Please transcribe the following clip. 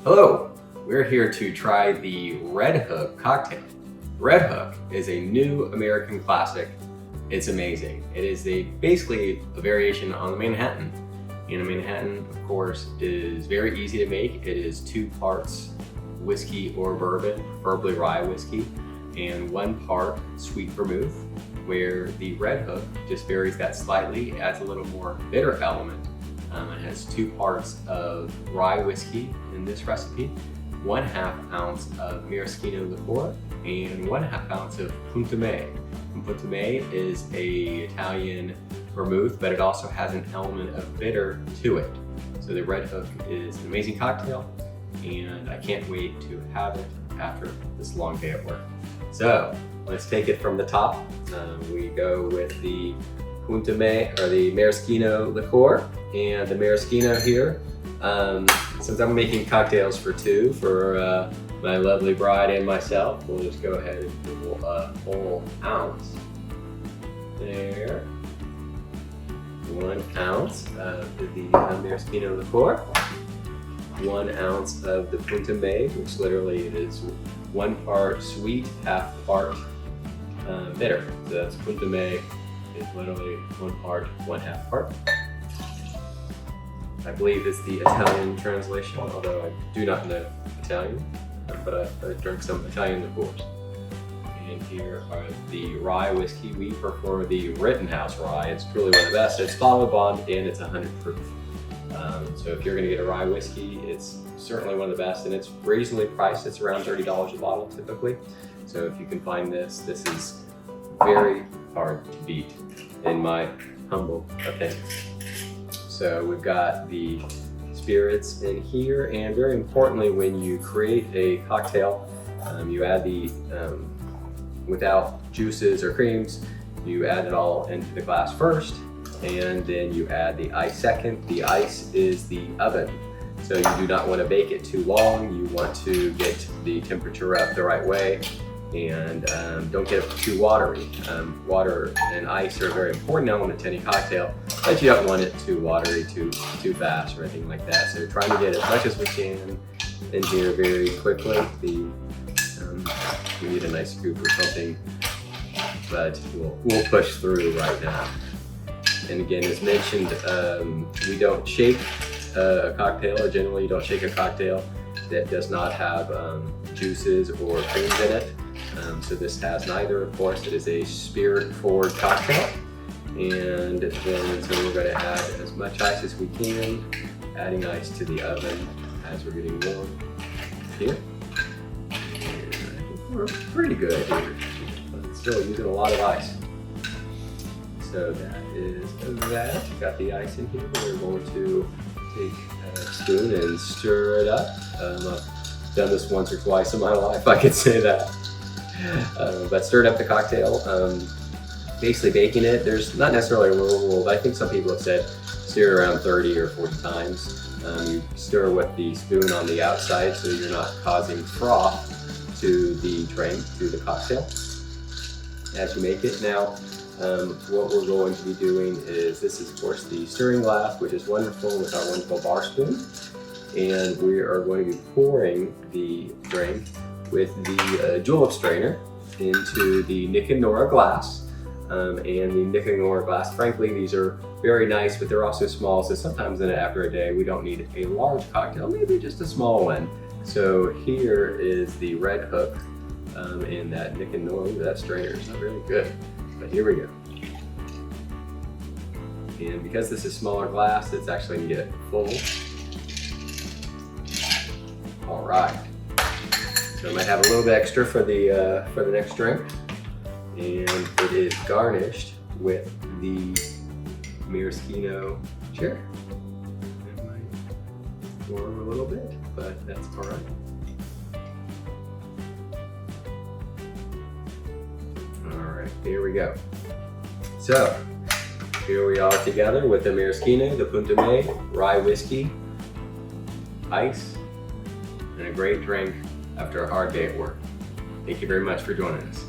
Hello, we're here to try the Red Hook cocktail. Red Hook is a new American classic. It's amazing. It is basically a variation on the Manhattan. And a Manhattan, of course, is very easy to make. It is 2 parts whiskey or bourbon, preferably rye whiskey, and 1 part sweet vermouth, where the Red Hook just varies that slightly, adds a little more bitter element. It has 2 parts of rye whiskey in this recipe, 1/2 ounce of maraschino liqueur, and 1/2 ounce of Punta May. And Punta May is an Italian vermouth, but it also has an element of bitter to it. So the Red Hook is an amazing cocktail, and I can't wait to have it after this long day at work. So let's take it from the top. We go with the Punta May, or the maraschino liqueur, and the maraschino here. Since I'm making cocktails for 2, for my lovely bride and myself, we'll just go ahead and do a whole ounce there. 1 ounce of the maraschino liqueur, 1 ounce of the Punta May, which literally is 1 part sweet, 1/2 part bitter. So that's Punta May is literally 1 part, 1/2 part. I believe it's the Italian translation, although I do not know Italian, but I drink some Italian liqueurs. And here are the rye whiskey. We prefer the Rittenhouse rye. It's truly one of the best. It's bottle bond and it's 100 proof. So if you're gonna get a rye whiskey, it's certainly one of the best, and it's reasonably priced. It's around $30 a bottle typically. So if you can find this is very hard to beat, in my humble opinion. So we've got the spirits in here, and very importantly, when you create a cocktail, you add the, without juices or creams, you add it all into the glass first, and then you add the ice second. The ice is the oven. So you do not want to bake it too long. You want to get the temperature up the right way, and don't get it too watery. Water and ice are a very important element to any cocktail, but you don't want it too watery, too fast or anything like that. So we're trying to get as much as we can in here very quickly. We need a nice scoop or something, but we'll push through right now. And again, as mentioned, we don't shake a cocktail, or generally you don't shake a cocktail that does not have juices or creams in it. So this has neither, of course. It is a spirit-forward cocktail. And then, so we're going to add as much ice as we can, adding ice to the oven as we're getting warm here. And I think we're pretty good here, but still using a lot of ice. So that is that. Got the ice in here. We're going to take a spoon and stir it up. I've done this once or twice in my life, I could say that. But stirred up the cocktail, basically baking it. There's not necessarily a rule, but I think some people have said stir around 30 or 40 times. You stir with the spoon on the outside so you're not causing froth to the drink, to the cocktail, as you make it. Now, what we're going to be doing is, this is of course the stirring glass, which is wonderful, with our wonderful bar spoon. And we are going to be pouring the drink with the julep strainer into the Nick and Nora glass. And the Nick and Nora glass, frankly, these are very nice, but they're also small, so sometimes after a day we don't need a large cocktail, maybe just a small one. So here is the Red Hook in that Nick and Nora. That strainer is not very good, but here we go. And because this is smaller glass, it's actually going to get full. All right. So I might have a little bit extra for the next drink, and it is garnished with the maraschino cherry. It might warm a little bit, but that's all right. All right, here we go. So here we are together with the maraschino, the Punta May, rye whiskey, ice, and a great drink after a hard day at work. Thank you very much for joining us.